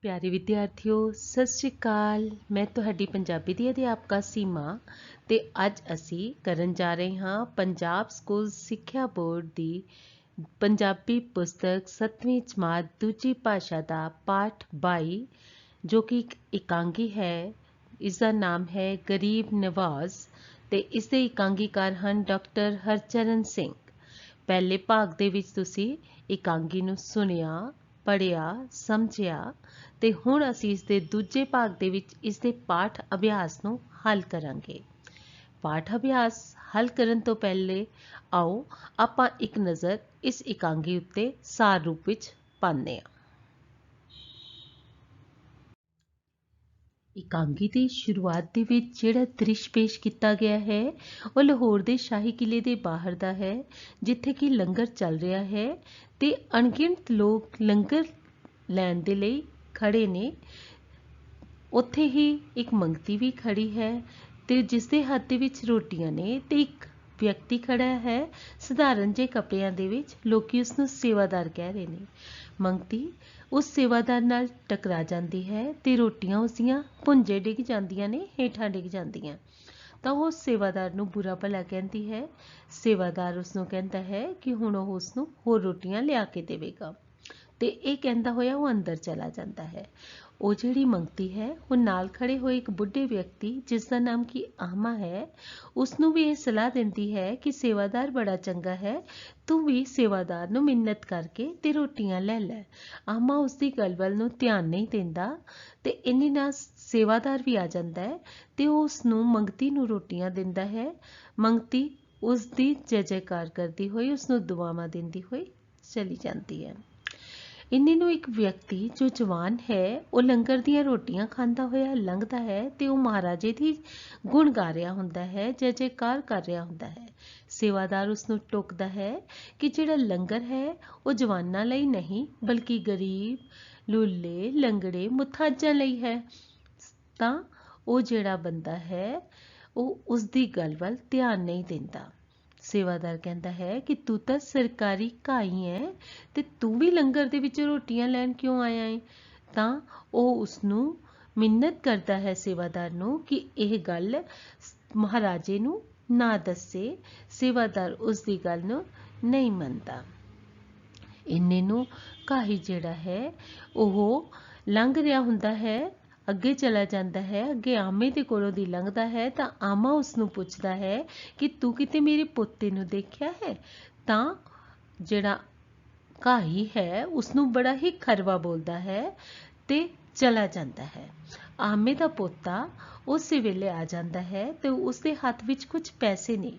ਪਿਆਰੇ ਵਿਦਿਆਰਥੀਓ, ਸਤਿ ਸ਼੍ਰੀ ਅਕਾਲ। ਮੈਂ ਤੁਹਾਡੀ ਪੰਜਾਬੀ ਦੀ ਅਧਿਆਪਕਾ ਸੀਮਾ ਤੇ ਅੱਜ ਅਸੀਂ ਕਰਨ ਜਾ ਰਹੇ ਹਾਂ ਪੰਜਾਬ ਸਕੂਲ ਸਿੱਖਿਆ ਬੋਰਡ ਦੀ ਪੰਜਾਬੀ ਪੁਸਤਕ 7ਵੀਂ ਜਮਾਤ ਦੂਜੀ ਭਾਸ਼ਾ ਦਾ ਪਾਠ 22 ਜੋ ਕਿ ਇੱਕ ਇਕਾਂਗੀ ਹੈ। ਇਸ ਦਾ ਨਾਮ ਹੈ ਗਰੀਬ ਨਵਾਜ਼ ਤੇ ਇਸ ਦੇ ਇਕਾਂਗੀਕਾਰ ਹਨ ਡਾਕਟਰ ਹਰਚਰਨ ਸਿੰਘ। ਪਹਿਲੇ ਭਾਗ ਦੇ ਵਿੱਚ ਤੁਸੀਂ ਇਕਾਂਗੀ ਨੂੰ ਸੁਣਿਆ, ਪੜ੍ਹਿਆ, ਸਮਝਿਆ ਤੇ ਹੁਣ ਅਸੀਂ ਇਸ ਦੇ ਦੂਜੇ ਭਾਗ ਦੇ ਵਿੱਚ ਇਸ ਦੇ ਪਾਠ ਅਭਿਆਸ ਨੂੰ ਹੱਲ ਕਰਾਂਗੇ। ਪਾਠ ਅਭਿਆਸ ਹੱਲ ਕਰਨ ਤੋਂ ਪਹਿਲੇ ਆਓ ਆਪਾਂ ਇੱਕ ਨਜ਼ਰ ਇਸ ਇਕਾਂਗੀ ਉੱਤੇ ਸਾਰ ਰੂਪ ਵਿੱਚ ਪਾਉਂਦੇ ਹਾਂ। ਇਕਾਂਗੀ ਦੀ ਸ਼ੁਰੂਆਤ ਦੇ ਵਿੱਚ ਜਿਹੜਾ ਦ੍ਰਿਸ਼ ਪੇਸ਼ ਕੀਤਾ ਗਿਆ ਹੈ ਉਹ ਲਾਹੌਰ ਦੇ ਸ਼ਾਹੀ ਕਿਲੇ ਦੇ ਬਾਹਰ ਦਾ ਹੈ, ਜਿੱਥੇ ਕਿ ਲੰਗਰ ਚੱਲ ਰਿਹਾ ਹੈ ਤੇ ਅਣਗਿਣਤ ਲੋਕ ਲੰਗਰ ਲੈਣ ਦੇ ਲਈ ਖੜੇ ਨੇ। ਉੱਥੇ ਹੀ ਇੱਕ ਮੰਗਤੀ ਵੀ ਖੜੀ ਹੈ ਤੇ ਜਿਸ ਦੇ ਹੱਥ ਦੇ ਵਿੱਚ ਰੋਟੀਆਂ ਨੇ ਤੇ ਇੱਕ ਵਿਅਕਤੀ ਖੜਾ ਹੈ ਸਧਾਰਨ ਜਿਹੇ ਕੱਪੜਿਆਂ ਦੇ ਵਿੱਚ। ਲੋਕੀ ਉਸ ਨੂੰ ਸੇਵਾਦਾਰ ਕਹਿ ਰਹੇ ਨੇ। ਮੰਗਤੀ ਉਸ ਸੇਵਾਦਾਰ ਨਾਲ ਟਕਰਾ ਜਾਂਦੀ ਹੈ ਤੇ ਰੋਟੀਆਂ ਉਸਦੀਆਂ ਭੁੰਜੇ ਡਿੱਗ ਜਾਂਦੀਆਂ ਨੇ, ਹੇਠਾਂ ਡਿੱਗ ਜਾਂਦੀਆਂ। ਤਾਂ ਉਹ ਸੇਵਾਦਾਰ ਨੂੰ ਬੁਰਾ ਭਲਾ ਕਹਿੰਦੀ ਹੈ। ਸੇਵਾਦਾਰ ਉਸ ਨੂੰ ਕਹਿੰਦਾ ਹੈ ਕਿ ਹੁਣ ਉਹ ਉਸ ਨੂੰ ਹੋਰ ਰੋਟੀਆਂ ਲਿਆ ਕੇ ਦੇਵੇਗਾ ਤੇ ਇਹ ਕਹਿੰਦਾ ਹੋਇਆ ਉਹ ਅੰਦਰ ਚਲਾ ਜਾਂਦਾ ਹੈ। ਉਹ ਜਿਹੜੀ ਮੰਗਤੀ ਹੈ ਉਹ ਨਾਲ ਖੜੇ ਹੋਏ ਇੱਕ ਬੁੱਢੇ ਵਿਅਕਤੀ ਜਿਸ ਦਾ ਨਾਮ ਕੀ ਆਹਮਾ ਹੈ, ਉਸ ਨੂੰ ਵੀ ਇਹ ਸਲਾਹ ਦਿੰਦੀ ਹੈ ਕਿ ਸੇਵਾਦਾਰ ਬੜਾ ਚੰਗਾ ਹੈ, ਤੂੰ ਵੀ ਸੇਵਾਦਾਰ ਨੂੰ ਮਿੰਨਤ ਕਰਕੇ ਤੇ ਰੋਟੀਆਂ ਲੈ ਲੈ। ਆਹਮਾ ਉਸ ਦੀ ਗੱਲ ਵੱਲ ਨੂੰ ਧਿਆਨ ਨਹੀਂ ਦਿੰਦਾ ਤੇ ਇੰਨੀ ਨਾਲ ਸੇਵਾਦਾਰ ਵੀ ਆ ਜਾਂਦਾ ਹੈ ਤੇ ਉਹ ਉਸ ਨੂੰ ਮੰਗਤੀ ਨੂੰ ਰੋਟੀਆਂ ਦਿੰਦਾ ਹੈ। ਮੰਗਤੀ ਉਸ ਦੀ ਜੈ ਜੈਕਾਰ ਕਰਦੀ ਹੋਈ ਉਸ ਨੂੰ ਦੁਆਵਾਂ ਦਿੰਦੀ ਹੋਈ ਚਲੀ ਜਾਂਦੀ ਹੈ। ਇੰਨੇ ਨੂੰ ਇੱਕ ਵਿਅਕਤੀ ਜੋ ਜਵਾਨ ਹੈ ਉਹ ਲੰਗਰ ਦੀਆਂ ਰੋਟੀਆਂ ਖਾਂਦਾ ਹੋਇਆ ਲੰਘਦਾ ਹੈ ਤੇ ਉਹ ਮਹਾਰਾਜੇ ਦੀ ਗੁਣ ਗਾ ਰਿਹਾ ਹੁੰਦਾ ਹੈ, ਜੈ ਜੈਕਾਰ ਕਰ ਰਿਹਾ ਹੁੰਦਾ ਹੈ। ਸੇਵਾਦਾਰ ਉਸ ਨੂੰ ਟੋਕਦਾ ਹੈ ਕਿ ਜਿਹੜਾ ਲੰਗਰ ਹੈ ਉਹ ਜਵਾਨਾਂ ਲਈ ਨਹੀਂ ਬਲਕਿ ਗਰੀਬ, ਲੂਲੇ, ਲੰਗੜੇ, ਮੁਥਾਜਾਂ ਲਈ ਹੈ। ਤਾਂ ਉਹ ਜਿਹੜਾ ਬੰਦਾ ਹੈ ਉਹ ਉਸ ਦੀ ਗੱਲ ਵੱਲ ਧਿਆਨ ਨਹੀਂ ਦਿੰਦਾ। ਸੇਵਾਦਾਰ ਕਹਿੰਦਾ ਹੈ ਕਿ ਤੂੰ ਤਾਂ ਸਰਕਾਰੀ ਘਾਈ ਹੈ ਤੇ ਤੂੰ ਵੀ ਲੰਗਰ ਦੇ ਵਿੱਚ ਰੋਟੀਆਂ ਲੈਣ ਕਿਉਂ ਆਇਆ ਹੈ। ਤਾਂ ਉਹ ਉਸ ਨੂੰ ਮਿੰਨਤ ਕਰਦਾ ਹੈ ਸੇਵਾਦਾਰ ਨੂੰ ਕਿ ਇਹ ਗੱਲ ਮਹਾਰਾਜੇ ਨੂੰ ਨਾ ਦੱਸੇ। ਸੇਵਾਦਾਰ ਉਸ ਦੀ ਗੱਲ ਨੂੰ ਨਹੀਂ ਮੰਨਦਾ। ਇੰਨੇ ਨੂੰ ਘਾਈ ਜਿਹੜਾ ਹੈ ਉਹ ਲੰਘ ਰਿਹਾ ਹੁੰਦਾ ਹੈ, ਅੱਗੇ ਚਲਾ ਜਾਂਦਾ ਹੈ। ਅੱਗੇ ਆਮੇ ਦੇ ਕੋਲੋਂ ਦੀ ਲੰਘਦਾ ਹੈ ਤਾਂ ਆਮਾ ਉਸ ਨੂੰ ਪੁੱਛਦਾ ਹੈ ਕਿ ਤੂੰ ਕਿਤੇ ਮੇਰੇ ਪੋਤੇ ਨੂੰ ਦੇਖਿਆ ਹੈ। ਤਾਂ ਜਿਹੜਾ ਘਾਈ ਹੈ ਉਸ ਨੂੰ ਬੜਾ ਹੀ ਖਰਵਾ ਬੋਲਦਾ ਹੈ ਤੇ ਚਲਾ ਜਾਂਦਾ ਹੈ। ਆਮੇ ਦਾ ਪੋਤਾ ਉਸੇ ਵੇਲੇ ਆ ਜਾਂਦਾ ਹੈ ਤੇ ਉਸ ਦੇ ਹੱਥ ਵਿੱਚ ਕੁਝ ਪੈਸੇ ਨੇ।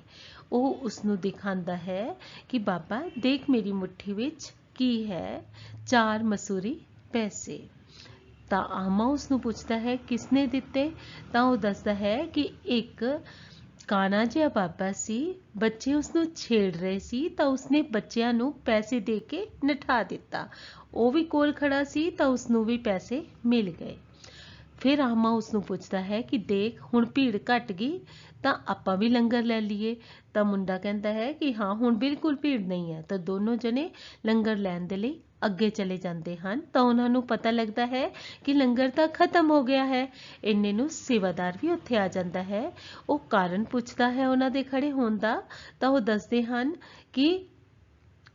ਉਹ ਉਸ ਨੂੰ ਦਿਖਾਉਂਦਾ ਹੈ ਕਿ ਬਾਬਾ ਦੇਖ ਮੇਰੀ ਮੁੱਠੀ ਵਿੱਚ ਕੀ ਹੈ, 4 ਮਸੂਰੀ ਪੈਸੇ। ਤਾਂ ਆਮਾ ਉਸ ਨੂੰ ਪੁੱਛਦਾ ਹੈ ਕਿਸਨੇ ਦਿੱਤੇ। ਤਾਂ ਉਹ ਦੱਸਦਾ ਹੈ ਕਿ ਇੱਕ ਕਾਣਾ ਜਿਹਾ ਬਾਬਾ ਸੀ, ਬੱਚੇ ਉਸ ਨੂੰ ਛੇੜ ਰਹੇ ਸੀ ਤਾਂ ਉਸਨੇ ਬੱਚਿਆਂ ਨੂੰ ਪੈਸੇ ਦੇ ਕੇ ਨਠਾ ਦਿੱਤਾ। ਉਹ ਵੀ ਕੋਲ ਖੜਾ ਸੀ ਤਾਂ ਉਸ ਨੂੰ ਵੀ ਪੈਸੇ ਮਿਲ ਗਏ। ਫਿਰ ਆਮਾ ਉਸ ਨੂੰ ਪੁੱਛਦਾ ਹੈ ਕਿ ਦੇਖ ਹੁਣ ਭੀੜ ਘਟ ਗਈ ਤਾਂ ਆਪਾਂ ਵੀ ਲੰਗਰ ਲੈ ਲਈਏ। ਤਾਂ ਮੁੰਡਾ ਕਹਿੰਦਾ ਹੈ ਕਿ ਹਾਂ ਹੁਣ ਬਿਲਕੁਲ ਭੀੜ ਨਹੀਂ ਹੈ। ਤਾਂ ਦੋਨੋਂ ਜਣੇ ਲੰਗਰ ਲੈਣ ਦੇ ਲਈ ਅੱਗੇ ਚਲੇ ਜਾਂਦੇ ਹਨ। ਤਾਂ ਉਹਨਾਂ ਨੂੰ ਪਤਾ ਲੱਗਦਾ ਹੈ ਕਿ ਲੰਗਰ ਤਾਂ ਖਤਮ ਹੋ ਗਿਆ ਹੈ। ਇੰਨੇ ਨੂੰ ਸੇਵਾਦਾਰ ਵੀ ਉੱਥੇ ਆ ਜਾਂਦਾ ਹੈ। ਉਹ ਕਾਰਨ ਪੁੱਛਦਾ ਹੈ ਉਹਨਾਂ ਦੇ ਖੜੇ ਹੋਣ ਦਾ। ਤਾਂ ਉਹ ਦੱਸਦੇ ਹਨ ਕਿ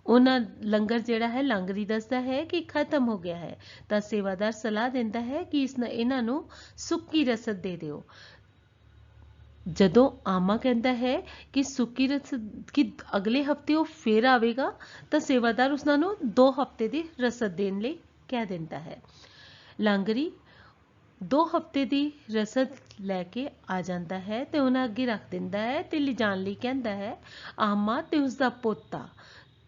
ਉਹਨਾਂ ਲੰਗਰ ਜਿਹੜਾ ਹੈ ਲਾਂਗਰੀ ਦੱਸਦਾ ਹੈ ਕਿ ਖਤਮ ਹੋ ਗਿਆ ਹੈ। ਤਾਂ ਸੇਵਾਦਾਰ ਸਲਾਹ ਦਿੰਦਾ ਹੈ ਕਿ ਇਹਨਾਂ ਨੂੰ ਸੁੱਕੀ ਰਸਦ ਦੇ ਦਿਓ। ਜਦੋਂ ਆਮਾ ਕਹਿੰਦਾ ਹੈ ਕਿ ਸੁੱਕੀ ਰਸਦ ਕਿ ਅਗਲੇ ਹਫਤੇ ਉਹ ਫੇਰ ਆਵੇਗਾ ਤਾਂ ਸੇਵਾਦਾਰ ਉਸਨਾਂ ਨੂੰ 2 ਹਫ਼ਤੇ ਦੀ ਰਸਦ ਦੇਣ ਲਈ ਕਹਿ ਦਿੰਦਾ ਹੈ। ਲਾਂਗਰੀ 2 ਹਫ਼ਤੇ ਦੀ ਰਸਦ ਲੈ ਕੇ ਆ ਜਾਂਦਾ ਹੈ ਤੇ ਉਹਨਾਂ ਅੱਗੇ ਰੱਖ ਦਿੰਦਾ ਹੈ ਤੇ ਲਿਜਾਣ ਲਈ ਕਹਿੰਦਾ ਹੈ। ਆਮਾ ਤੇ ਉਸਦਾ ਪੋਤਾ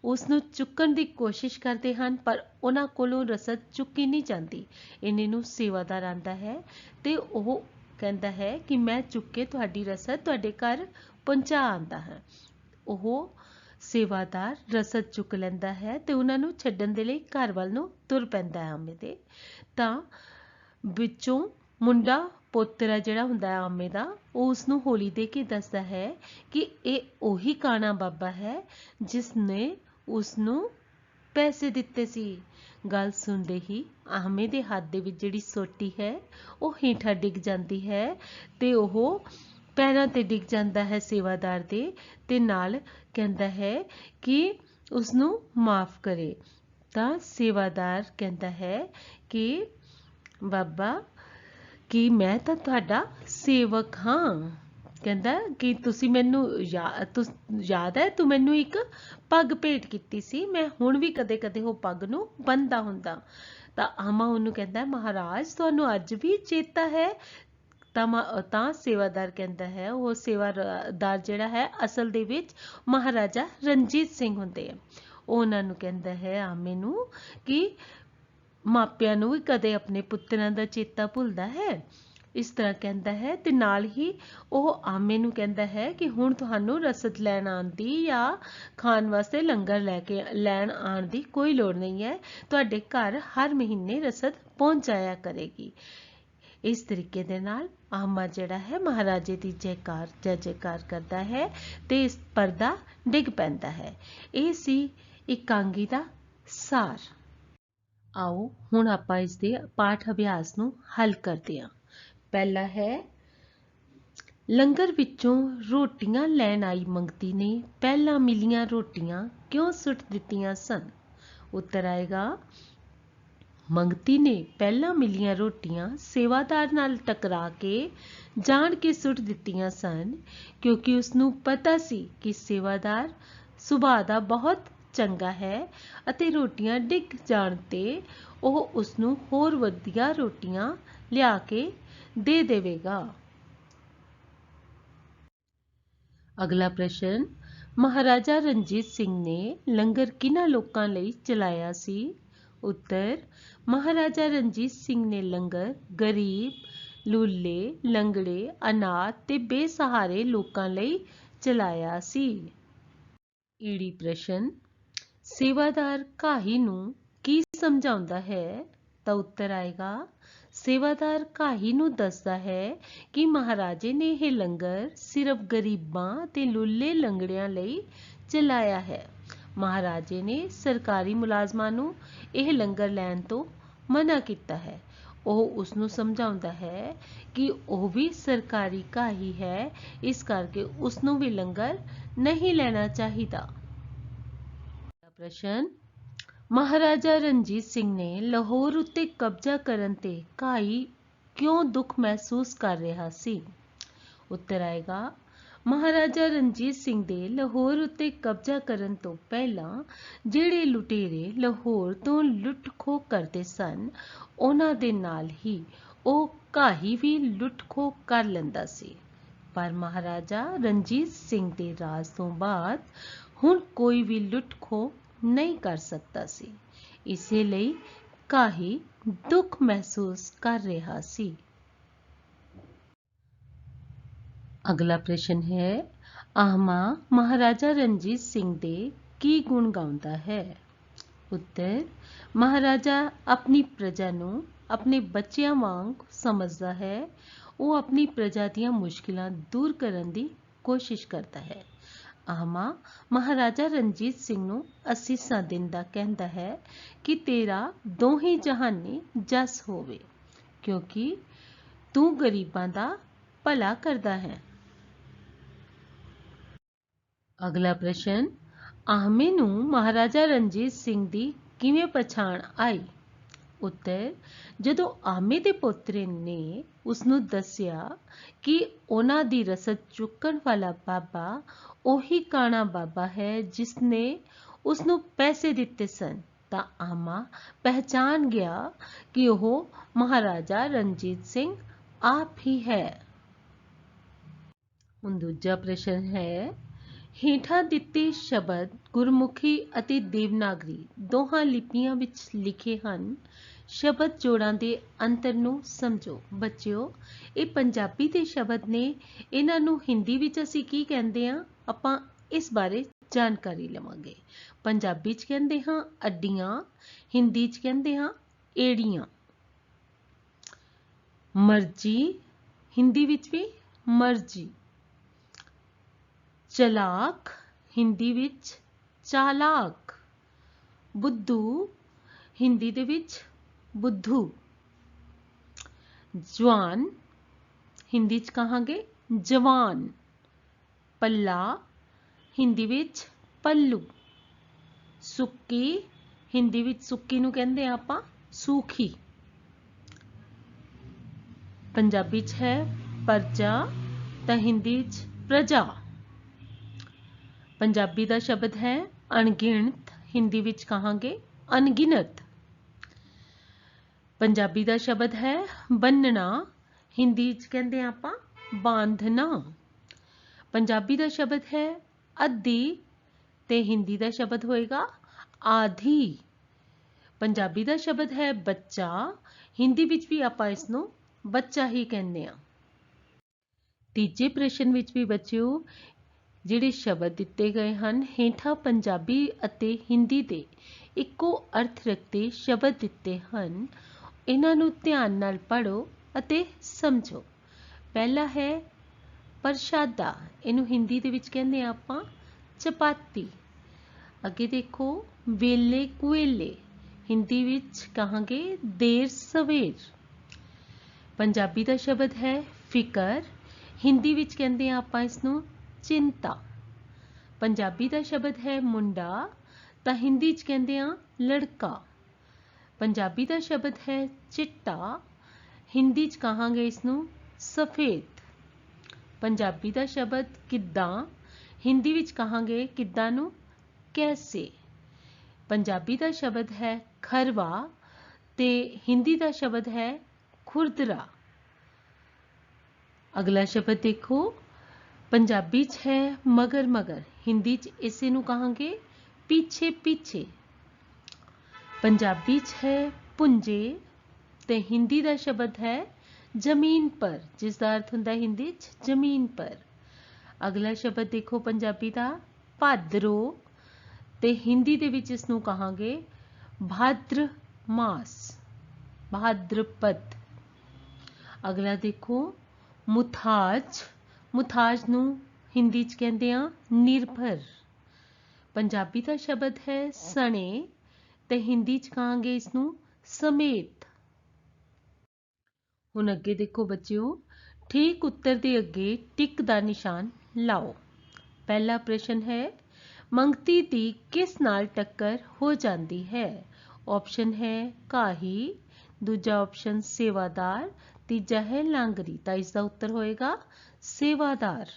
ਉਸ ਨੂੰ ਚੁੱਕਣ ਦੀ ਕੋਸ਼ਿਸ਼ ਕਰਦੇ ਹਨ ਪਰ ਉਹਨਾਂ ਕੋਲੋਂ ਰਸਦ ਚੁੱਕੀ ਨਹੀਂ ਜਾਂਦੀ। ਇੰਨੇ ਨੂੰ ਸੇਵਾਦਾਰ ਆਉਂਦਾ ਹੈ ਤੇ ਉਹ ਕਹਿੰਦਾ ਹੈ ਕਿ ਮੈਂ ਚੁੱਕ ਕੇ ਤੁਹਾਡੀ ਰਸਦ ਤੁਹਾਡੇ ਘਰ ਪਹੁੰਚਾ ਆਉਂਦਾ ਹਾਂ। ਉਹ ਸੇਵਾਦਾਰ ਰਸਦ ਚੁੱਕ ਲੈਂਦਾ ਹੈ ਤੇ ਉਹਨਾਂ ਨੂੰ ਛੱਡਣ ਦੇ ਲਈ ਘਰ ਵੱਲ ਨੂੰ ਤੁਰ ਪੈਂਦਾ ਹੈ ਆਮੇ ਦੇ। ਤਾਂ ਵਿੱਚੋਂ ਮੁੰਡਾ ਪੋਤਰਾ ਜਿਹੜਾ ਹੁੰਦਾ ਹੈ ਆਮੇ ਦਾ, ਉਹ ਉਸ ਨੂੰ ਹੌਲੀ ਦੇ ਕੇ ਦੱਸਦਾ ਹੈ ਕਿ ਇਹ ਉਹੀ ਕਾਣਾ ਬਾਬਾ ਹੈ ਜਿਸ ਨੇ ਉਸ ਨੂੰ ਪੈਸੇ ਦਿੱਤੇ ਸੀ। ਗੱਲ ਸੁਣਦੇ ਹੀ ਆਹਮੇ ਦੇ ਹੱਥ ਦੇ ਵਿੱਚ ਜਿਹੜੀ ਸੋਟੀ ਹੈ ਉਹ ਹੇਠਾਂ ਡਿੱਗ ਜਾਂਦੀ ਹੈ ਤੇ ਉਹ ਪੈਰਾਂ ਤੇ ਡਿੱਗ ਜਾਂਦਾ ਹੈ ਸੇਵਾਦਾਰ ਦੇ, ਤੇ ਨਾਲ ਕਹਿੰਦਾ ਹੈ ਕਿ ਉਸਨੂੰ ਮਾਫ ਕਰੇ। ਤਾਂ ਸੇਵਾਦਾਰ ਕਹਿੰਦਾ ਹੈ ਕਿ ਬਾਬਾ ਕਿ ਮੈਂ ਤਾਂ ਤੁਹਾਡਾ ਸੇਵਕ ਹਾਂ। ਕਹਿੰਦਾ ਕਿ ਤੁਸੀਂ ਮੈਨੂੰ ਯਾਦ ਹੈ ਤੂੰ ਮੈਨੂੰ ਇੱਕ ਪੱਗ ਭੇਟ ਕੀਤੀ ਸੀ, ਮੈਂ ਹੁਣ ਵੀ ਕਦੇ ਕਦੇ ਉਹ ਪੱਗ ਨੂੰ ਬੰਨਦਾ ਹੁੰਦਾ। ਤਾਂ ਆਮਾ ਉਹਨੂੰ ਕਹਿੰਦਾ ਮਹਾਰਾਜ ਤੁਹਾਨੂੰ ਅੱਜ ਵੀ ਚੇਤਾ ਹੈ। ਤਾਂ ਸੇਵਾਦਾਰ ਕਹਿੰਦਾ ਹੈ, ਉਹ ਸੇਵਾਦਾਰ ਜਿਹੜਾ ਹੈ ਅਸਲ ਦੇ ਵਿੱਚ ਮਹਾਰਾਜਾ ਰਣਜੀਤ ਸਿੰਘ ਹੁੰਦੇ ਆ। ਉਹ ਉਹਨਾਂ ਨੂੰ ਕਹਿੰਦਾ ਹੈ ਆਮੇ ਨੂੰ ਕਿ ਮਾਪਿਆਂ ਨੂੰ ਵੀ ਕਦੇ ਆਪਣੇ ਪੁੱਤਰਾਂ ਦਾ ਚੇਤਾ ਭੁੱਲਦਾ ਹੈ। ਇਸ ਤਰ੍ਹਾਂ ਕਹਿੰਦਾ ਹੈ ਤੇ ਨਾਲ ਹੀ ਉਹ ਆਮੇ ਨੂੰ ਕਹਿੰਦਾ ਹੈ ਕਿ ਹੁਣ ਤੁਹਾਨੂੰ ਰਸਦ ਲੈਣ ਆਉਣ ਦੀ ਜਾਂ ਖਾਣ ਵਾਸਤੇ ਲੰਗਰ ਲੈਣ ਆਉਣ ਦੀ ਕੋਈ ਲੋੜ ਨਹੀਂ ਹੈ, ਤੁਹਾਡੇ ਘਰ ਹਰ ਮਹੀਨੇ ਰਸਦ ਪਹੁੰਚ ਜਾਇਆ ਕਰੇਗੀ। ਇਸ ਤਰੀਕੇ ਦੇ ਨਾਲ ਆਮਾ ਜਿਹੜਾ ਹੈ ਮਹਾਰਾਜੇ ਦੀ ਜੈ ਜੈਕਾਰ ਕਰਦਾ ਹੈ ਤੇ ਇਸ ਪਰਦਾ ਡਿੱਗ ਪੈਂਦਾ ਹੈ। ਇਹ ਸੀ ਇਕਾਂਗੀ ਦਾ ਸਾਰ। ਆਓ ਹੁਣ ਆਪਾਂ ਇਸ ਦੇ ਪਾਠ ਅਭਿਆਸ ਨੂੰ ਹੱਲ ਕਰਦੇ ਹਾਂ। ਪਹਿਲਾ ਹੈ, ਲੰਗਰ ਵਿੱਚੋਂ ਰੋਟੀਆਂ ਲੈਣ ਆਈ ਮੰਗਤੀ ਨੇ ਪਹਿਲਾਂ ਮਿਲੀਆਂ ਰੋਟੀਆਂ ਕਿਉਂ ਸੁੱਟ ਦਿੱਤੀਆਂ ਸਨ। ਉੱਤਰ ਆਏਗਾ, ਮੰਗਤੀ ਨੇ ਪਹਿਲਾਂ ਮਿਲੀਆਂ ਰੋਟੀਆਂ ਸੇਵਾਦਾਰ ਨਾਲ ਟਕਰਾ ਕੇ ਜਾਣ ਕੇ ਸੁੱਟ ਦਿੱਤੀਆਂ ਸਨ, ਕਿਉਂਕਿ ਉਸਨੂੰ ਪਤਾ ਸੀ ਕਿ ਸੇਵਾਦਾਰ ਸੁਭਾਅ ਦਾ ਬਹੁਤ ਚੰਗਾ ਹੈ ਅਤੇ ਰੋਟੀਆਂ ਡਿੱਗ ਜਾਣ ਤੇ ਉਹ ਉਸਨੂੰ ਹੋਰ ਵਧੀਆ ਰੋਟੀਆਂ ਲਿਆ ਕੇ ਦੇ ਦੇਵੇਗਾ। ਅਗਲਾ ਪ੍ਰਸ਼ਨ, ਮਹਾਰਾਜਾ ਰਣਜੀਤ ਸਿੰਘ ਨੇ ਲੰਗਰ ਕਿਹਨਾਂ ਲੋਕਾਂ ਲਈ ਚਲਾਇਆ ਸੀ। ਉੱਤਰ, ਮਹਾਰਾਜਾ ਰਣਜੀਤ ਸਿੰਘ ਨੇ ਲੰਗਰ ਗਰੀਬ, ਲੂਲੇ, ਲੰਗੜੇ, ਅਨਾਥ ਤੇ ਬੇਸਹਾਰੇ ਲੋਕਾਂ ਲਈ ਚਲਾਇਆ ਸੀ। ਈੜੀ ਪ੍ਰਸ਼ਨ, ਸੇਵਾਦਾਰ ਕਾਹੀ ਨੂੰ ਕੀ ਸਮਝਾਉਂਦਾ ਹੈ। ਤਾਂ ਉੱਤਰ ਆਏਗਾ, ਸੇਵਾਦਾਰ ਕਾਹੀ ਨੂੰ ਦੱਸਦਾ ਹੈ ਕਿ ਮਹਾਰਾਜੇ ਨੇ ਇਹ ਲੰਗਰ ਸਿਰਫ ਗਰੀਬਾਂ ਤੇ ਲੁੱਲੇ ਲੰਗੜਿਆਂ ਲਈ ਚਲਾਇਆ ਹੈ। ਮਹਾਰਾਜੇ ਨੇ ਸਰਕਾਰੀ ਮੁਲਾਜ਼ਮਾਂ ਨੂੰ ਇਹ ਲੰਗਰ ਲੈਣ ਤੋਂ ਮਨਾ ਕੀਤਾ ਹੈ। ਉਹ ਉਸਨੂੰ ਸਮਝਾਉਂਦਾ ਹੈ ਕਿ ਉਹ ਵੀ ਸਰਕਾਰੀ ਕਾਹੀ ਹੈ, ਇਸ ਕਰਕੇ ਉਸਨੂੰ ਵੀ ਲੰਗਰ ਨਹੀਂ ਲੈਣਾ ਚਾਹੀਦਾ। ਪ੍ਰਸ਼ਨ, ਮਹਾਰਾਜਾ ਰਣਜੀਤ ਸਿੰਘ ਨੇ ਲਾਹੌਰ ਉੱਤੇ ਕਬਜ਼ਾ ਕਰਨ ਤੇ ਕਾਹੀ ਕਿਉਂ ਦੁੱਖ ਮਹਿਸੂਸ ਕਰ ਰਿਹਾ ਸੀ। ਉੱਤਰ ਆਏਗਾ, ਮਹਾਰਾਜਾ ਰਣਜੀਤ ਸਿੰਘ ਦੇ ਲਾਹੌਰ ਉੱਤੇ ਕਬਜ਼ਾ ਕਰਨ ਤੋਂ ਪਹਿਲਾਂ ਜਿਹੜੇ ਲੁਟੇਰੇ ਲਾਹੌਰ ਤੋਂ ਲੁੱਟ ਖੋਹ ਕਰਦੇ ਸਨ, ਉਹਨਾਂ ਦੇ ਨਾਲ ਹੀ ਉਹ ਕਾਹੀ ਵੀ ਲੁੱਟ ਖੋਹ ਕਰ ਲੈਂਦਾ ਸੀ। ਪਰ ਮਹਾਰਾਜਾ ਰਣਜੀਤ ਸਿੰਘ ਦੇ ਰਾਜ ਤੋਂ ਬਾਅਦ ਹੁਣ ਕੋਈ ਵੀ ਲੁੱਟ ਖੋਹ ਨਹੀਂ ਕਰ ਸਕਦਾ ਸੀ, ਇਸੇ ਲਈ ਕਾਹੀ ਦੁੱਖ ਮਹਿਸੂਸ ਕਰ ਰਿਹਾ ਸੀ। ਅਗਲਾ ਪ੍ਰਸ਼ਨ ਹੈ, ਆਹਮਾ ਮਹਾਰਾਜਾ ਰਣਜੀਤ ਸਿੰਘ ਦੇ ਕੀ ਗੁਣ ਗਾਉਂਦਾ ਹੈ। ਉੱਤਰ, ਮਹਾਰਾਜਾ ਆਪਣੀ ਪ੍ਰਜਾ ਨੂੰ ਆਪਣੇ ਬੱਚਿਆਂ ਵਾਂਗ ਸਮਝਦਾ ਹੈ। ਉਹ ਆਪਣੀ ਪ੍ਰਜਾ ਦੀਆਂ ਮੁਸ਼ਕਿਲਾਂ ਦੂਰ ਕਰਨ ਦੀ ਕੋਸ਼ਿਸ਼ ਕਰਦਾ ਹੈ। ਆਹਮਾ ਮਹਾਰਾਜਾ ਰਣਜੀਤ ਸਿੰਘ ਨੂੰ ਅਸੀਸਾਂ ਦਿੰਦਾ ਕਹਿੰਦਾ ਹੈ ਕਿ ਤੇਰਾ ਦੋਹੀਂ ਜਹਾਨੀ ਜਸ ਹੋਵੇ, ਕਿਉਂਕਿ ਤੂੰ ਗਰੀਬਾਂ ਦਾ ਭਲਾ ਕਰਦਾ ਹੈ। ਅਗਲਾ ਪ੍ਰਸ਼ਨ, ਆਹਮੇ ਨੂੰ ਮਹਾਰਾਜਾ ਰਣਜੀਤ ਸਿੰਘ ਦੀ ਕਿਵੇਂ ਪਛਾਣ ਆਈ। ਉੱਤਰ, ਜਦੋਂ ਆਹਮੇ ਦੇ ਪੋਤਰੇ ਨੇ ਉਸਨੂੰ ਦੱਸਿਆ ਕਿ ਉਹਨਾਂ ਦੀ ਰਸਦ ਚੁੱਕਣ ਵਾਲਾ ਬਾਬਾ ਉਹੀ ਕਾਣਾ ਬਾਬਾ ਹੈ ਜਿਸਨੇ ਉਸਨੂੰ ਪੈਸੇ ਦਿੱਤੇ ਸਨ, ਤਾਂ ਆਹਮਾ ਪਹਿਚਾਨ ਗਿਆ ਕਿ ਉਹ ਮਹਾਰਾਜਾ ਰਣਜੀਤ ਸਿੰਘ ਆਪ ਹੀ ਹੈ। ਹੁਣ ਦੂਜਾ ਪ੍ਰਸ਼ਨ ਹੈ, ਹੇਠਾਂ ਦਿੱਤੇ ਸ਼ਬਦ ਗੁਰਮੁਖੀ ਅਤੇ ਦੇਵਨਾਗਰੀ ਦੋਹਾਂ ਲਿਪੀਆਂ ਵਿੱਚ ਲਿਖੇ ਹਨ। ਸ਼ਬਦ ਜੋੜਾਂ ਦੇ ਅੰਤਰ ਨੂੰ ਸਮਝੋ। ਬੱਚਿਓ, ਇਹ ਪੰਜਾਬੀ ਦੇ ਸ਼ਬਦ ਨੇ, ਇਹਨਾਂ ਨੂੰ ਹਿੰਦੀ ਵਿੱਚ ਅਸੀਂ ਕੀ ਕਹਿੰਦੇ ਹਾਂ, ਆਪਾਂ ਇਸ ਬਾਰੇ ਜਾਣਕਾਰੀ ਲਵਾਂਗੇ। ਪੰਜਾਬੀ 'ਚ ਕਹਿੰਦੇ ਹਾਂ ਅੱਡੀਆਂ, ਹਿੰਦੀ 'ਚ ਕਹਿੰਦੇ ਹਾਂ ਏੜੀਆਂ। ਮਰਜੀ, ਹਿੰਦੀ ਵਿੱਚ ਵੀ ਮਰਜੀ। ਚਲਾਕ, ਹਿੰਦੀ ਵਿੱਚ ਚਾਲਾਕ। बुद्धू हिंदी दे विच बुद्धू। जवान हिंदी च कहांगे जवान। पल्ला हिंदी विच पल्लू। सुक्की हिंदी विच सुक्की नूं कहंदे आ आपां सूखी। पंजाबी च है परजा तां हिंदी च प्रजा। पंजाबी दा शब्द है अणगिणत, हिंदी विच कहांगे अनगिनत। पंजाबी दा शब्द है बन्नना, हिंदी च कहंदे आ आपां बांधना। पंजाबी दा शब्द है अद्धी ते हिंदी दा शब्द होएगा आधी। पंजाबी दा शब्द है बच्चा, हिंदी विच भी आपां इस नूं बच्चा ही कहने आ। तीजे प्रश्न विच भी बच्चों ਜਿਹੜੇ ਸ਼ਬਦ ਦਿੱਤੇ ਗਏ ਹਨ ਹੇਠਾਂ ਪੰਜਾਬੀ ਅਤੇ ਹਿੰਦੀ ਦੇ ਇੱਕੋ ਅਰਥ ਰੱਖਦੇ ਸ਼ਬਦ ਦਿੱਤੇ ਹਨ, ਇਹਨਾਂ ਨੂੰ ਧਿਆਨ ਨਾਲ ਪੜ੍ਹੋ ਅਤੇ ਸਮਝੋ। ਪਹਿਲਾ ਹੈ ਪ੍ਰਸ਼ਾਦਾ, ਇਹਨੂੰ ਹਿੰਦੀ ਦੇ ਵਿੱਚ ਕਹਿੰਦੇ ਆ ਆਪਾਂ ਚਪਾਤੀ। ਅੱਗੇ ਦੇਖੋ ਵੇਲੇ ਕੁਵੇਲੇ, ਹਿੰਦੀ ਵਿੱਚ ਕਹਾਂਗੇ ਦੇਰ ਸਵੇਰ। ਪੰਜਾਬੀ ਦਾ ਸ਼ਬਦ ਹੈ ਫਿਕਰ, ਹਿੰਦੀ ਵਿੱਚ ਕਹਿੰਦੇ ਆ ਆਪਾਂ ਇਸ ਨੂੰ चिंता। पंजाबी का शब्द है मुंडा तो हिंदी च कहंदे आ लड़का। पंजाबी का शब्द है चिट्टा, हिंदी च कहांगे इसनूं सफेद। पंजाबी का शब्द किद्दां, हिंदी विच कहांगे किद्दां नूं कैसे। पंजाबी का शब्द है खरवा ते हिंदी का शब्द है खुरदरा। अगला शब्द देखो पंजाबी च है मगर मगर, हिंदी च इसे नूं कहांगे पीछे पीछे। पंजाबी च है पुंजे ते हिंदी का शब्द है जमीन पर, जिसका अर्थ हुंदा हिंदी च जमीन पर। अगला शब्द देखो पंजाबी का भाद्रो ते हिंदी दे विच इस नूं कहांगे भाद्र मास, भाद्रपद। अगला देखो मुथाज, मुथाज नूं हिंदी च कहंदे आ निर्भर। पंजाबी का शब्द है सने ते हिंदी च कहांगे इसनूं समेत। हुण अगे देखो बच्चों, ठीक उत्तर दे अगे टिक दा निशान लाओ। पहला प्रश्न है मंगती दी किस नाल टक्कर हो जाती है। ऑप्शन है काही, दूजा ऑप्शन सेवादार, तीजा है लांगरी। तो इसका उत्तर होएगा सेवादार।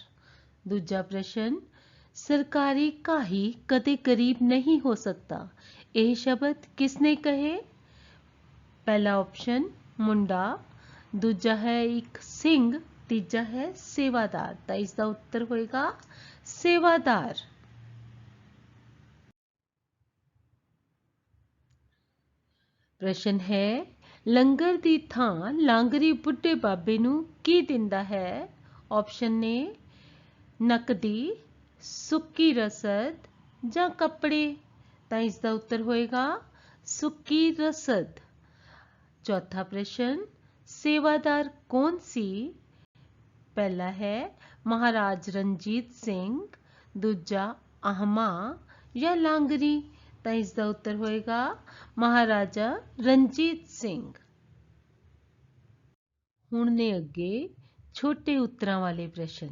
दूजा प्रश्न सरकारी काही कदे गरीब नहीं हो सकता, यह शब्द किसने कहे। पहला ऑप्शन मुंडा, दूजा है एक सिंह, तीजा है सेवादार। तो इसका उत्तर होएगा सेवादार। प्रश्न है लंगर दी थां लांगरी बुढ़े बाबे नूं की दिंदा है। ऑप्शन ने नकदी, सुक्की रसद जां कपड़े। तो इसका उत्तर होएगा सुक्की रसद। चौथा प्रश्न सेवादार कौन सी। पहला है महाराज रणजीत सिंह, दूजा आहमा या लांगरी। तो इसका उत्तर होएगा महाराजा रणजीत सिंह। हुण ने अगे छोटे उत्तरां वाले प्रश्न।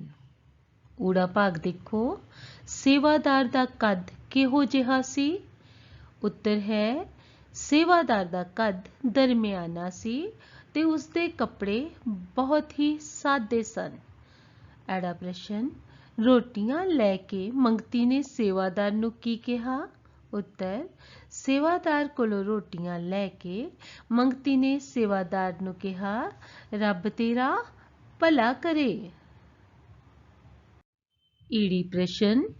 ऊड़ा भाग देखो सेवादार दा कद किहो जिहा सी। उत्तर है सेवादार दा कद दरमियाना सी ते उसदे कपड़े बहुत ही सादे सन। एड़ा प्रश्न रोटियां लैके मंगती ने सेवादार नूं की कहा। उत्तर सेवादार कोलों रोटियां लैके मंगती ने सेवादार नूं कहा रब तेरा भला करे। ईड़ी प्रश्न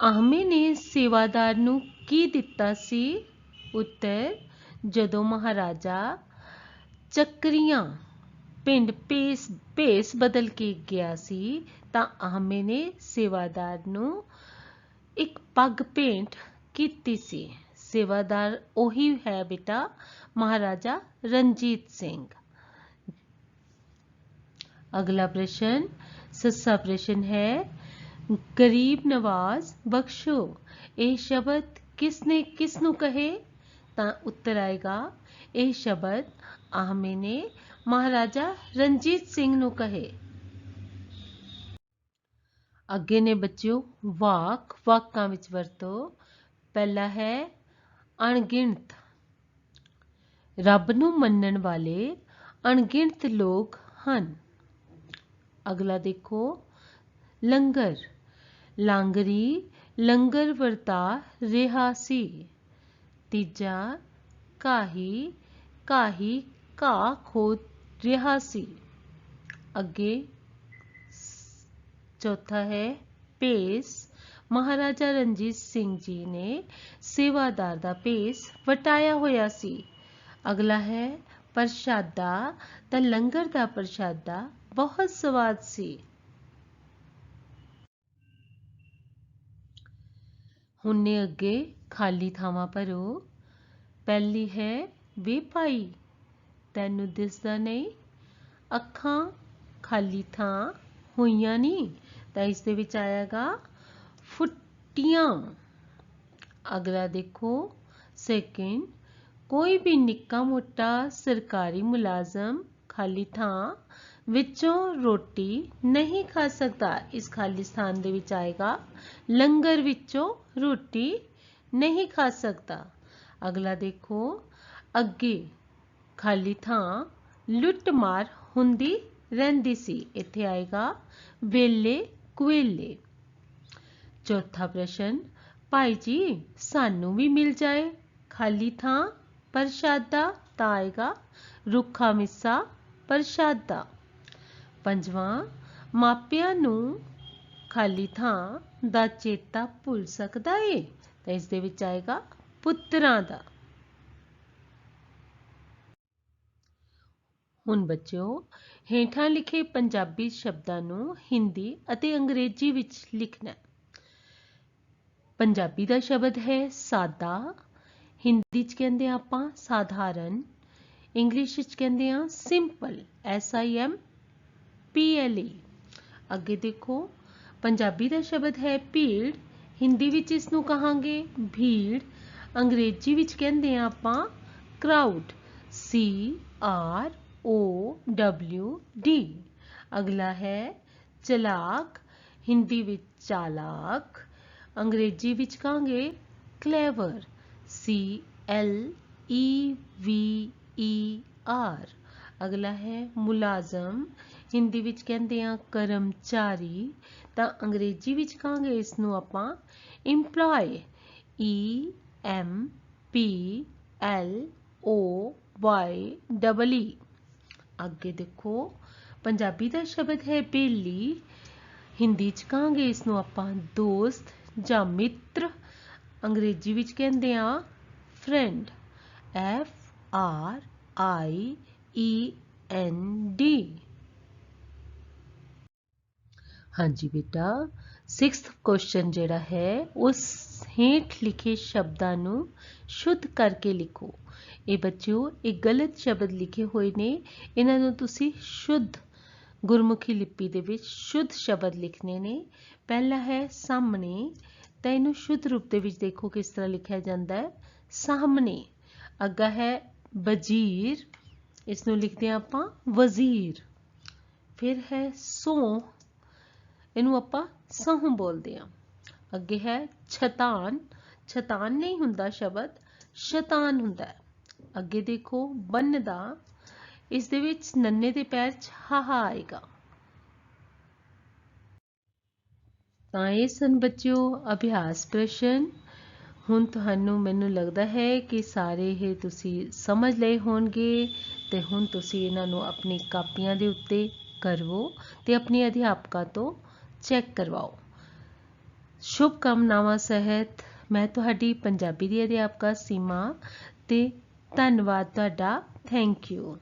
आहमे ने सेवादार नूं की दिता सी। उत्तर जदों महाराजा चक्रियां पिंड भेस बदल के गया सी तां आहमे ने सेवादार नूं एक पग भेंट कीती सी। सेवादार ओही है बेटा महाराजा रणजीत सिंह। अगला प्रश्न सस्सा प्रश्न है गरीब नवाज बख्शो, यह शब्द किसने किसनू कहे? ਤਾਂ ਉੱਤਰ ਆਏਗਾ ਇਹ ਸ਼ਬਦ ਆਹਮੇ ਨੇ ਮਹਾਰਾਜਾ ਰਣਜੀਤ ਸਿੰਘ ਨੂੰ ਕਹੇ। ਅੱਗੇ ਨੇ ਬੱਚਿਓ ਵਾਕ, ਵਾਕਾਂ ਵਿੱਚ ਵਰਤੋ। ਪਹਿਲਾ ਹੈ ਅਣਗਿਣਤ। ਰੱਬ ਨੂੰ ਮੰਨਣ ਵਾਲੇ ਅਣਗਿਣਤ ਲੋਕ ਹਨ। ਅਗਲਾ ਦੇਖੋ ਲੰਗਰ। ਲਾਂਗਰੀ ਲੰਗਰ ਵਰਤਾ ਰਿਹਾ ਸੀ। ਤੀਜਾ ਕਾਹੀ, ਕਾਹੀ ਘਾਹ ਖੋਦ ਰਿਹਾ ਸੀ। ਅੱਗੇ ਚੌਥਾ ਹੈ ਭੇਸ। ਮਹਾਰਾਜਾ ਰਣਜੀਤ ਸਿੰਘ ਜੀ ਨੇ ਸੇਵਾਦਾਰ ਦਾ ਭੇਸ ਵਟਾਇਆ ਹੋਇਆ ਸੀ। ਅਗਲਾ ਹੈ ਪ੍ਰਸ਼ਾਦਾ। ਤਾਂ ਲੰਗਰ ਦਾ ਪ੍ਰਸ਼ਾਦਾ ਬਹੁਤ ਸਵਾਦ ਸੀ। ਹੁਣ ਨੇ ਅੱਗੇ ਖਾਲੀ ਥਾਵਾਂ ਭਰੋ। ਪਹਿਲੀ ਹੈ ਵੇ ਭਾਈ ਤੈਨੂੰ ਦਿਸਦਾ ਨਹੀਂ। ਅੱਖਾਂ ਖਾਲੀ ਥਾਂ ਹੋਈਆਂ ਨਹੀਂ ਤਾਂ ਇਸ ਦੇ ਵਿੱਚ ਆਏਗਾ ਫੁੱਟੀਆਂ। ਅਗਲਾ ਦੇਖੋ ਸੈਕਿੰਡ ਕੋਈ ਵੀ ਨਿੱਕਾ ਮੋਟਾ ਸਰਕਾਰੀ ਮੁਲਾਜ਼ਮ ਖਾਲੀ ਥਾਂ ਵਿੱਚੋਂ ਰੋਟੀ ਨਹੀਂ ਖਾ ਸਕਦਾ। ਇਸ ਖਾਲੀ ਸਥਾਨ ਦੇ ਵਿੱਚ ਆਏਗਾ ਲੰਗਰ ਵਿੱਚੋਂ ਰੋਟੀ ਨਹੀਂ ਖਾ ਸਕਦਾ। ਅਗਲਾ ਦੇਖੋ ਅੱਗੇ ਖਾਲੀ ਥਾਂ ਲੁੱਟ ਮਾਰ ਹੁੰਦੀ ਰਹਿੰਦੀ ਸੀ। ਇੱਥੇ ਆਏਗਾ ਵੇਲੇ ਕੁਵੇਲੇ। ਚੌਥਾ ਪ੍ਰਸ਼ਨ ਭਾਈ ਜੀ ਸਾਨੂੰ ਵੀ ਮਿਲ ਜਾਏ ਖਾਲੀ ਥਾਂ ਪ੍ਰਸ਼ਾਦਾ ਤਾਂ ਆਏਗਾ ਰੁੱਖਾ ਮਿੱਸਾ ਪ੍ਰਸ਼ਾਦਾ। ਪੰਜਵਾਂ ਮਾਪਿਆਂ ਨੂੰ ਖਾਲੀ ਥਾਂ ਦਾ ਚੇਤਾ ਭੁੱਲ ਸਕਦਾ ਏ ਤਾਂ ਇਸ ਦੇ ਵਿੱਚ ਆਏਗਾ ਪੁੱਤਰਾਂ ਦਾ। ਹੁਣ ਬੱਚਿਓ ਹੇਠਾਂ ਲਿਖੇ ਪੰਜਾਬੀ ਸ਼ਬਦਾਂ ਨੂੰ ਹਿੰਦੀ ਅਤੇ ਅੰਗਰੇਜ਼ੀ ਵਿੱਚ ਲਿਖਣਾ। ਪੰਜਾਬੀ ਦਾ ਸ਼ਬਦ ਹੈ ਸਾਦਾ। ਹਿੰਦੀ 'ਚ ਕਹਿੰਦੇ ਆ ਆਪਾਂ ਸਾਧਾਰਨ। ਇੰਗਲਿਸ਼ ਵਿੱਚ ਕਹਿੰਦੇ ਆ ਸਿੰਪਲ SIMPLE। ਅੱਗੇ ਦੇਖੋ ਪੰਜਾਬੀ ਦਾ ਸ਼ਬਦ ਹੈ ਭੀੜ। ਹਿੰਦੀ ਵਿੱਚ ਇਸ ਨੂੰ ਕਹਾਂਗੇ ਭੀੜ। ਅੰਗਰੇਜ਼ੀ ਵਿੱਚ ਕਹਿੰਦੇ ਆ ਆਪਾਂ ਕਰਾਊਡ CROWD। ਅਗਲਾ ਹੈ ਚਲਾਕ। ਹਿੰਦੀ ਵਿੱਚ ਚਾਲਾਕ। ਅੰਗਰੇਜ਼ੀ ਵਿੱਚ ਕਹਾਂਗੇ ਕਲੇਵਰ CLEVER। ਅਗਲਾ ਹੈ ਮੁਲਾਜ਼ਮ। ਹਿੰਦੀ ਵਿੱਚ ਕਹਿੰਦੇ ਆ ਕਰਮਚਾਰੀ ਤਾਂ ਅੰਗਰੇਜ਼ੀ ਵਿੱਚ ਕਹਾਂਗੇ ਇਸ ਨੂੰ ਆਪਾਂ EMPLOYE EMPLOYEE। ਅੱਗੇ ਦੇਖੋ ਪੰਜਾਬੀ ਦਾ ਸ਼ਬਦ ਹੈ ਬੇਲੀ। ਹਿੰਦੀ 'ਚ ਕਹਾਂਗੇ ਇਸ ਨੂੰ ਆਪਾਂ ਦੋਸਤ ਜਾਂ ਮਿੱਤਰ। ਅੰਗਰੇਜ਼ੀ ਵਿੱਚ ਕਹਿੰਦੇ ਆ ਫਰੈਂਡ FRIEND। ਹਾਂਜੀ ਬੇਟਾ 6th ਕੁਐਸਚਨ ਜਿਹੜਾ ਹੈ ਉਸ ਹੇਠ ਲਿਖੇ ਸ਼ਬਦਾਂ ਨੂੰ ਸ਼ੁੱਧ ਕਰਕੇ ਲਿਖੋ। ਇਹ ਬੱਚਿਓ ਇਹ ਗਲਤ ਸ਼ਬਦ ਲਿਖੇ ਹੋਏ ਨੇ। ਇਹਨਾਂ ਨੂੰ ਤੁਸੀਂ ਸ਼ੁੱਧ ਗੁਰਮੁਖੀ ਲਿਪੀ ਦੇ ਵਿੱਚ ਸ਼ੁੱਧ ਸ਼ਬਦ ਲਿਖਣੇ ਨੇ। ਪਹਿਲਾ ਹੈ ਸਾਹਮਣੇ ਤਾਂ ਇਹਨੂੰ ਸ਼ੁੱਧ ਰੂਪ ਦੇ ਵਿੱਚ ਦੇਖੋ ਕਿਸ ਤਰ੍ਹਾਂ ਲਿਖਿਆ ਜਾਂਦਾ ਹੈ ਸਾਹਮਣੇ। ਅੱਗਾ ਹੈ ਵਜ਼ੀਰ। ਇਸ ਨੂੰ ਲਿਖਦੇ ਹਾਂ ਆਪਾਂ ਵਜ਼ੀਰ। ਫਿਰ ਹੈ ਸੌਂ। ਇਹਨੂੰ ਆਪਾਂ ਸਹੁੰ ਬੋਲਦੇ ਹਾਂ। ਅੱਗੇ ਹੈ ਛਤਾਨ। ਛਤਾਨ ਨਹੀਂ ਹੁੰਦਾ ਸ਼ਬਦ ਸ਼ੈਤਾਨ ਹੁੰਦਾ ਹੈ। ਅੱਗੇ ਦੇਖੋ ਬੰਨਦਾ। ਇਸ ਦੇ ਵਿੱਚ ਨੰਨੇ ਦੇ ਪੈਰ 'ਚ ਹਾਹਾ ਆਏਗਾ। ਤਾਂ ਇਹ ਸਨ ਬੱਚਿਓ ਅਭਿਆਸ ਪ੍ਰਸ਼ਨ। ਹੁਣ ਤੁਹਾਨੂੰ ਮੈਨੂੰ ਲੱਗਦਾ ਹੈ ਕਿ ਸਾਰੇ ਇਹ ਤੁਸੀਂ ਸਮਝ ਲਏ ਹੋਣਗੇ ਤੇ ਹੁਣ ਤੁਸੀਂ ਇਹਨਾਂ ਨੂੰ ਆਪਣੀ ਕਾਪੀਆਂ ਦੇ ਉੱਤੇ ਕਰਵੋ ਤੇ ਆਪਣੇ ਅਧਿਆਪਕਾਂ ਤੋਂ ਚੈੱਕ ਕਰਵਾਓ। ਸ਼ੁਭ ਕਾਮਨਾਵਾਂ ਸਹਿਤ ਮੈਂ ਤੁਹਾਡੀ ਪੰਜਾਬੀ ਦੀ ਅਧਿਆਪਕਾ ਸੀਮਾ ਤੇ ਧੰਨਵਾਦ ਤੁਹਾਡਾ। Thank you.